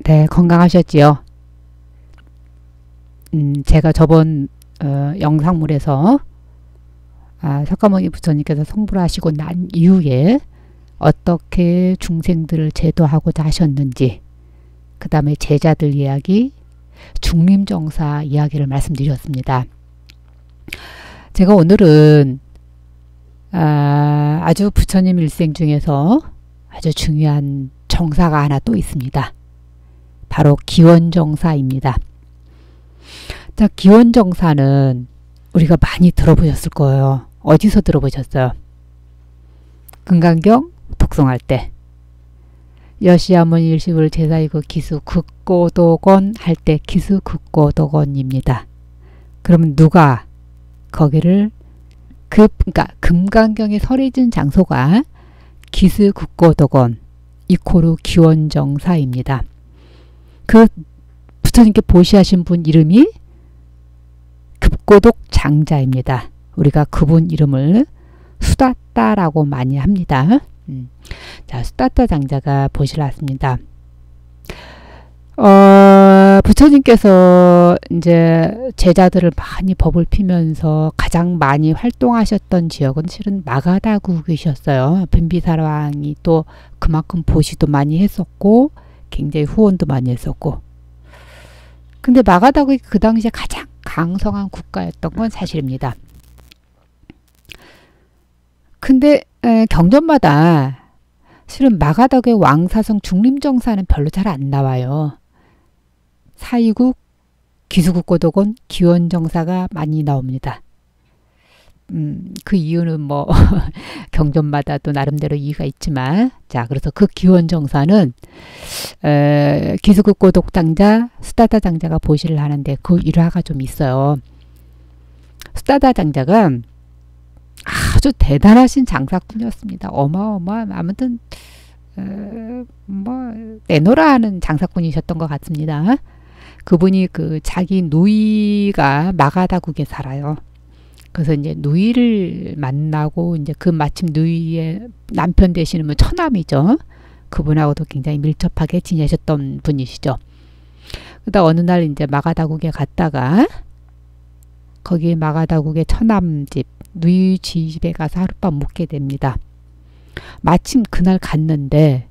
네, 건강하셨지요? 제가 저번 영상물에서 석가모니 부처님께서 성불 하시고 난 이후에 어떻게 중생들을 제도하고자 하셨는지, 그 다음에 제자들 이야기, 중림정사 이야기를 말씀드렸습니다. 제가 오늘은 아주 부처님 일생 중에서 아주 중요한 정사가 하나 또 있습니다. 바로 기원정사입니다. 자, 기원정사는 우리가 많이 들어보셨을 거예요. 어디서 들어보셨어요? 금강경 독송할 때, 여시아머니 일식을 제사이고 기수 극고도건 할 때 기수 극고도건입니다. 그러면 누가 거기를 그러니까 금강경에 설해진 장소가 기수 극고도건 이코르 기원정사입니다. 그 부처님께 보시하신 분 이름이 급고독 장자입니다. 우리가 그분 이름을 수다따라고 많이 합니다. 자, 수다따 장자가 보시러 왔습니다. 부처님께서 이제 제자들을 많이 법을 피면서 가장 많이 활동하셨던 지역은 실은 마가다국이셨어요. 빈비사라 왕이 또 그만큼 보시도 많이 했었고 굉장히 후원도 많이 했었고, 근데 마가다국이 그 당시에 가장 강성한 국가였던 건 사실입니다. 근데 경전마다 실은 마가다국의 왕사성 중림정사는 별로 잘 안 나와요. 사이국, 기수국고도건, 기원정사가 많이 나옵니다. 그 이유는 뭐 경전마다 또 나름대로 이유가 있지만, 자, 그래서 그 기원정사는 기수국고독 장자, 수다다 장자가 보시를 하는데 그 일화가 좀 있어요. 수다다 장자가 아주 대단하신 장사꾼이었습니다. 어마어마한, 아무튼 뭐 내노라 하는 장사꾼이셨던 것 같습니다. 그분이 그 자기 누이가 마가다국에 살아요. 그래서 이제 누이를 만나고 이제 그 마침 누이의 남편 되시는 분 처남이죠. 그분하고도 굉장히 밀접하게 지내셨던 분이시죠. 그러다 어느 날 이제 마가다국에 갔다가 거기 마가다국의 처남 집 누이 집에 가서 하룻밤 묵게 됩니다. 마침 그날 갔는데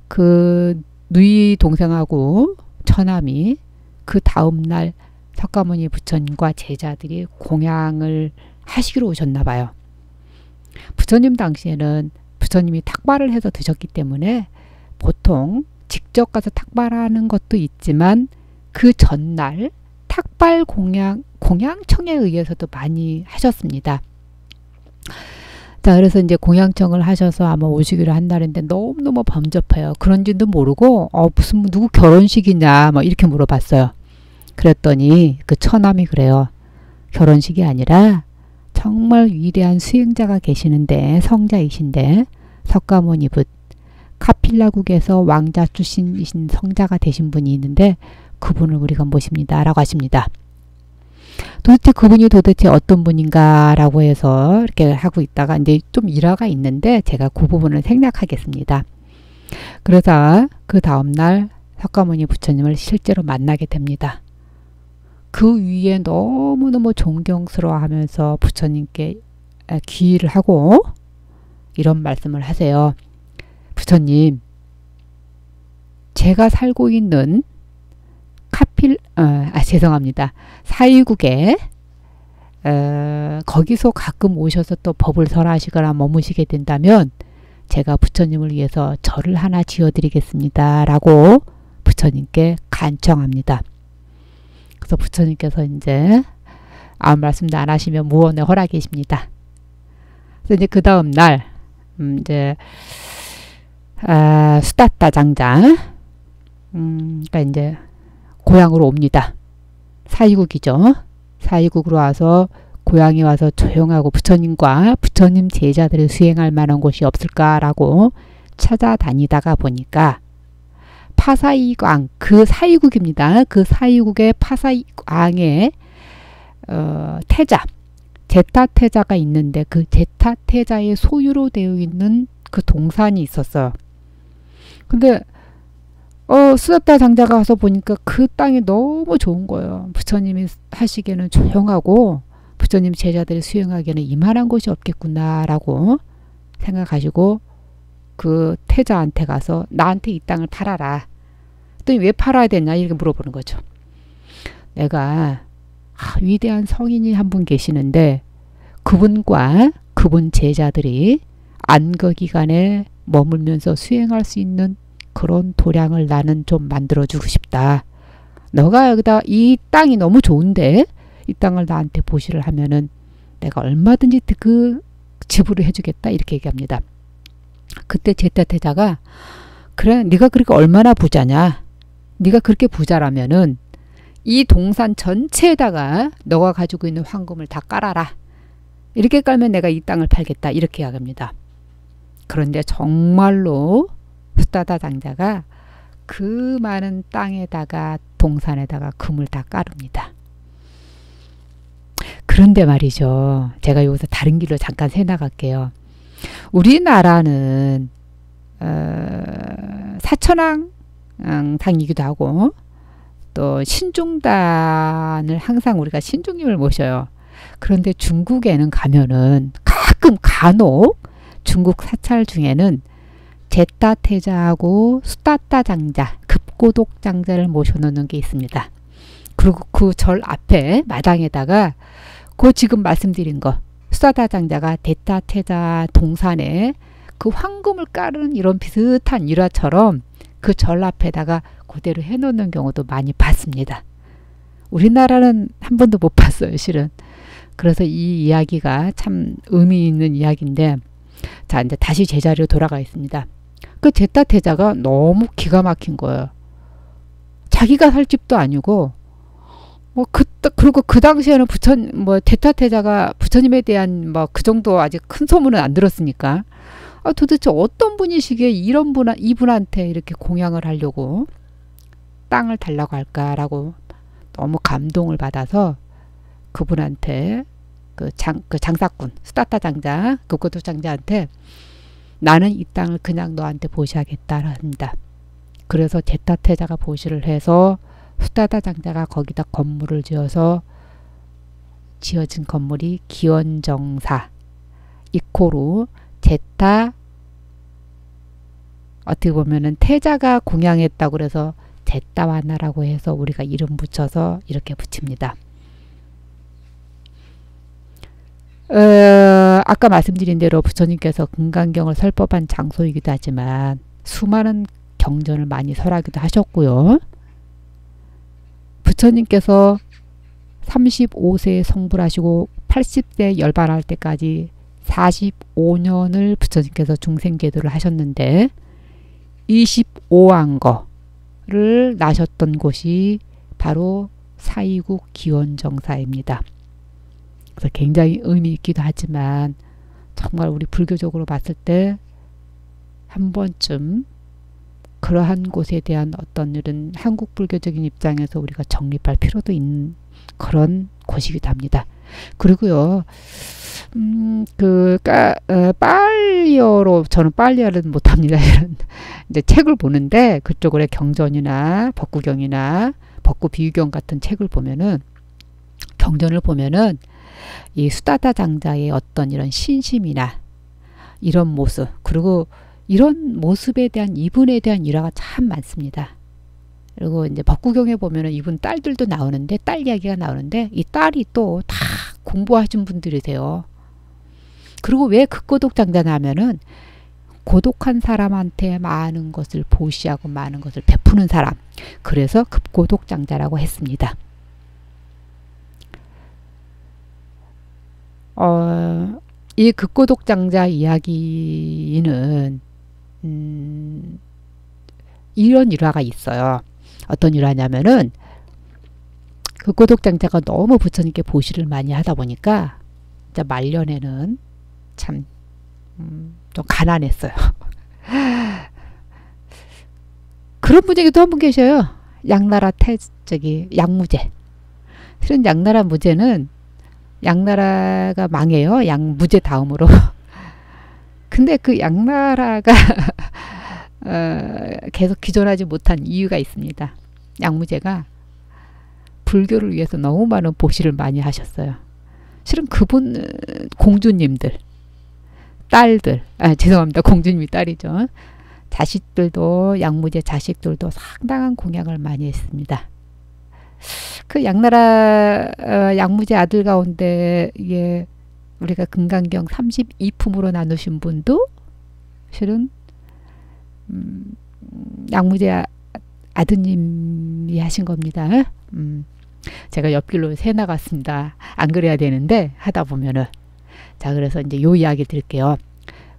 그 누이 동생하고 처남이 그 다음날 석가모니 부처님과 제자들이 공양을 하시기로 오셨나 봐요. 부처님 당시에는 부처님이 탁발을 해서 드셨기 때문에 보통 직접 가서 탁발하는 것도 있지만 그 전날 탁발 공양청에 의해서도 많이 하셨습니다. 자, 그래서 이제 공양청을 하셔서 아마 오시기로 한 날인데 너무너무 범접해요. 그런지도 모르고 무슨 누구 결혼식이냐 뭐 이렇게 물어봤어요. 그랬더니 그 처남이 그래요. 결혼식이 아니라 정말 위대한 수행자가 계시는데, 성자이신데, 석가모니 붓 카필라국에서 왕자 출신이신 성자가 되신 분이 있는데 그분을 우리가 모십니다 라고 하십니다. 도대체 그분이 도대체 어떤 분인가 라고 해서 이렇게 하고 있다가 이제 좀 일화가 있는데 제가 그 부분을 생략하겠습니다. 그래서 그 다음날 석가모니 부처님을 실제로 만나게 됩니다. 그 위에 너무너무 존경스러워 하면서 부처님께 기의를 하고 이런 말씀을 하세요. 부처님, 제가 살고 있는 죄송합니다. 사이국에 거기서 가끔 오셔서 또 법을 설하시거나 머무시게 된다면 제가 부처님을 위해서 절을 하나 지어드리겠습니다 라고 부처님께 간청합니다. 그래서 부처님께서 이제 아무 말씀도 안 하시면 무언의 허락이십니다. 그래서 이제 그 다음 날 이제 수다따 장자 그러니까 이제 고향으로 옵니다. 사이국이죠. 사이국으로 와서 고향에 와서 조용하고 부처님과 부처님 제자들이 수행할 만한 곳이 없을까라고 찾아다니다가 보니까 파사이광, 그 사이국입니다. 그 사이국의 파사이광에 태자, 제타태자가 있는데 그 제타태자의 소유로 되어 있는 그 동산이 있었어요. 근데 수다타 장자가 와서 보니까 그 땅이 너무 좋은 거예요. 부처님이 하시기에는 조용하고 부처님 제자들이 수행하기에는 이만한 곳이 없겠구나라고 생각하시고 그 태자한테 가서 나한테 이 땅을 팔아라. 그랬더니 왜 팔아야 되냐 이렇게 물어보는 거죠. 내가 위대한 성인이 한 분 계시는데 그분과 그분 제자들이 안거기간에 머물면서 수행할 수 있는 그런 도량을 나는 좀 만들어주고 싶다. 너가 여기다 이 땅이 너무 좋은데 이 땅을 나한테 보시를 하면은 내가 얼마든지 그 지불을 해주겠다 이렇게 얘기합니다. 그때 제타태자가 그래 네가 그렇게 얼마나 부자냐. 네가 그렇게 부자라면은 이 동산 전체에다가 너가 가지고 있는 황금을 다 깔아라. 이렇게 깔면 내가 이 땅을 팔겠다. 이렇게 이야기합니다. 그런데 정말로 수다타 장자가 그 많은 땅에다가 동산에다가 금을 다 깔읍니다. 그런데 말이죠. 제가 여기서 다른 길로 잠깐 새 나갈게요. 우리나라는 사천왕 당이기도 하고 또 신중단을 항상 우리가 신중님을 모셔요. 그런데 중국에는 가면은 가끔 간혹 중국 사찰 중에는 제타태자하고 수다타 장자, 급고독 장자를 모셔놓는 게 있습니다. 그리고 그 절 앞에 마당에다가 그 지금 말씀드린 거 수다타 장자가 제타태자 동산에 그 황금을 깔은 이런 비슷한 일화처럼 그 절 앞에다가 그대로 해놓는 경우도 많이 봤습니다. 우리나라는 한 번도 못 봤어요, 실은. 그래서 이 이야기가 참 의미 있는 이야기인데, 자, 이제 다시 제자리로 돌아가 있습니다. 그 제타태자가 너무 기가 막힌 거예요. 자기가 살 집도 아니고, 그리고 그 당시에는 제타태자가 부처님에 대한 그 정도 아직 큰 소문은 안 들었으니까, 도대체 어떤 분이시기에 이분한테 이렇게 공양을 하려고 땅을 달라고 할까라고 너무 감동을 받아서 그분한테 그 장사꾼 수다타 장자 급고독 장자한테 나는 이 땅을 그냥 너한테 보시하겠다 합니다. 그래서 제타태자가 보시를 해서 수다타 장자가 거기다 건물을 지어서 지어진 건물이 기원정사 이코로 제타 어떻게 보면은 태자가 공양했다고 그래서 제타와나라고 해서 우리가 이름 붙여서 이렇게 붙입니다. 아까 말씀드린 대로 부처님께서 금강경을 설법한 장소이기도 하지만 수많은 경전을 많이 설하기도 하셨고요. 부처님께서 35세에 성불하시고 80세 열반할 때까지 45년을 부처님께서 중생제도를 하셨는데 25안거를 나셨던 곳이 바로 사이국 기원정사입니다. 그래서 굉장히 의미 있기도 하지만 정말 우리 불교적으로 봤을 때 한 번쯤 그러한 곳에 대한 어떤 이런 한국 불교적인 입장에서 우리가 정립할 필요도 있는 그런 곳이기도 합니다. 그리고요, 빨리어로 저는 빨리어는 못합니다. 이런 이제 책을 보는데 그쪽으로 경전이나 법구경이나 법구비유경 같은 책을 보면은 경전을 보면은 이 수다타 장자의 어떤 이런 신심이나 이런 모습 그리고 이런 모습에 대한 이분에 대한 일화가 참 많습니다. 그리고 이제 법구경에 보면은 이분 딸들도 나오는데 딸 이야기가 나오는데 이 딸이 또 다 공부하신 분들이세요. 그리고 왜 급고독 장자나 하면은 고독한 사람한테 많은 것을 보시하고 많은 것을 베푸는 사람. 그래서 급고독 장자라고 했습니다. 이 급고독 장자 이야기는 이런 일화가 있어요. 어떤 일화냐면은 급고독 장자가 너무 부처님께 보시를 많이 하다 보니까 이제 말년에는 참 좀 가난했어요. 그런 분에게도 한 분 계셔요. 양나라 양무제. 실은 양나라 무제는 양나라가 망해요. 양무제 다음으로. 근데 그 양나라가 계속 기존하지 못한 이유가 있습니다. 양무제가 불교를 위해서 너무 많은 보시를 많이 하셨어요. 실은 그분 공주님들, 딸들, 죄송합니다. 공주님이 딸이죠. 자식들도 양무제 자식들도 상당한 공양을 많이 했습니다. 그 양나라 양무제 아들 가운데 우리가 금강경 32품으로 나누신 분도 실은 양무제 아드님이 하신 겁니다. 제가 옆길로 새 나갔습니다. 안 그래야 되는데 하다 보면은 자 그래서 이제 요 이야기 드릴게요.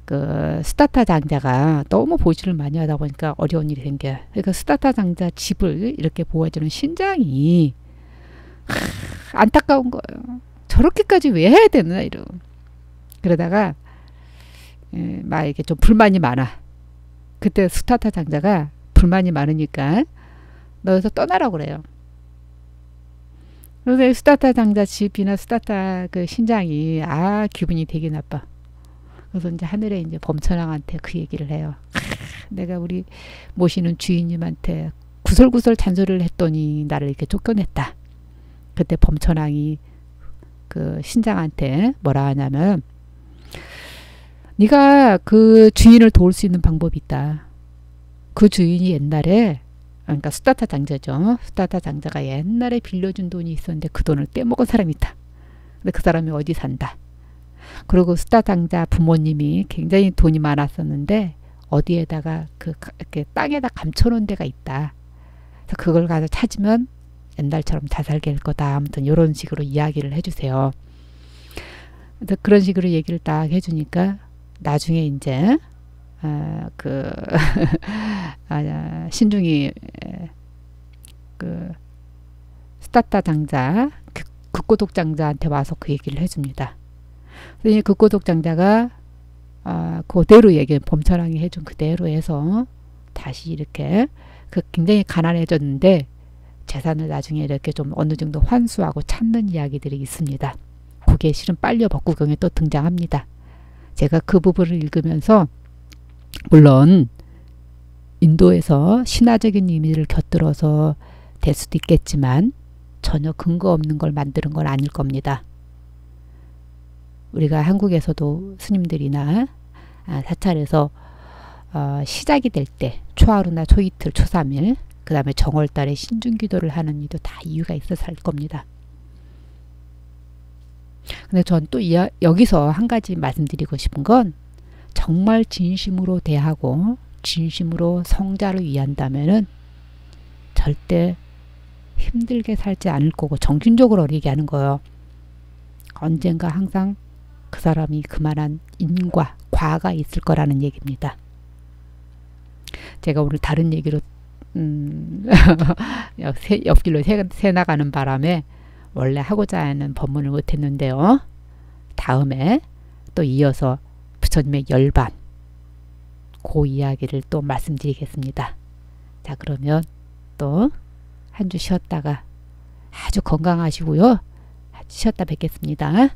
그 수다타 장자가 너무 보시를 많이 하다 보니까 어려운 일이 생겨요. 그러니까 수다타 장자 집을 이렇게 보호해주는 신장이 안타까운 거예요. 저렇게까지 왜 해야 되나 이런. 그러다가 막 이렇게 좀 불만이 많아. 그때 수다타 장자가 불만이 많으니까 너 여기서 떠나라고 그래요. 그래서 수다타 장자 집이나 수다타 그 신장이 기분이 되게 나빠. 그래서 이제 하늘에 이제 범천왕한테 그 얘기를 해요. 내가 우리 모시는 주인님한테 구설구설 잔소리를 했더니 나를 이렇게 쫓겨냈다. 그때 범천왕이 그 신장한테 뭐라 하냐면 네가 그 주인을 도울 수 있는 방법이 있다. 그 주인이 옛날에 그러니까 수다타 장자죠. 수다타 장자가 옛날에 빌려준 돈이 있었는데 그 돈을 떼먹은 사람이 있다. 근데 그 사람이 어디 산다. 그리고 수다타 장자 부모님이 굉장히 돈이 많았었는데 어디에다가 이렇게 땅에다 감춰놓은 데가 있다. 그래서 그걸 가서 찾으면 옛날처럼 잘 살게 될 거다. 아무튼 이런 식으로 이야기를 해주세요. 그래서 그런 식으로 얘기를 딱 해주니까 나중에 이제 신중이 그 수다타 장자 극고독 장자한테 와서 그 얘기를 해줍니다. 그래서 극고독 장자가 그대로 얘기 범천왕이 해준 그대로 해서 다시 이렇게 굉장히 가난해졌는데 재산을 나중에 이렇게 좀 어느 정도 환수하고 찾는 이야기들이 있습니다. 그게 실은 빨려법구경에 또 등장합니다. 제가 그 부분을 읽으면서 물론 인도에서 신화적인 의미를 곁들여서 될 수도 있겠지만 전혀 근거 없는 걸 만드는 건 아닐 겁니다. 우리가 한국에서도 스님들이나 사찰에서 시작이 될 때 초하루나 초이틀, 초삼일 그 다음에 정월달에 신중기도를 하는 이도 다 이유가 있어서 할 겁니다. 근데 전 또 여기서 한 가지 말씀드리고 싶은 건 정말 진심으로 대하고 진심으로 성자를 위한다면은 절대 힘들게 살지 않을 거고 정신적으로 어리게 하는 거예요. 언젠가 항상 그 사람이 그만한 인과 과가 있을 거라는 얘기입니다. 제가 오늘 다른 얘기로 옆길로 새 나가는 바람에 원래 하고자 하는 법문을 못했는데요. 다음에 또 이어서 부처님의 열반 그 이야기를 또 말씀드리겠습니다. 자 그러면 또 한 주 쉬었다가 아주 건강하시고요. 쉬었다 뵙겠습니다.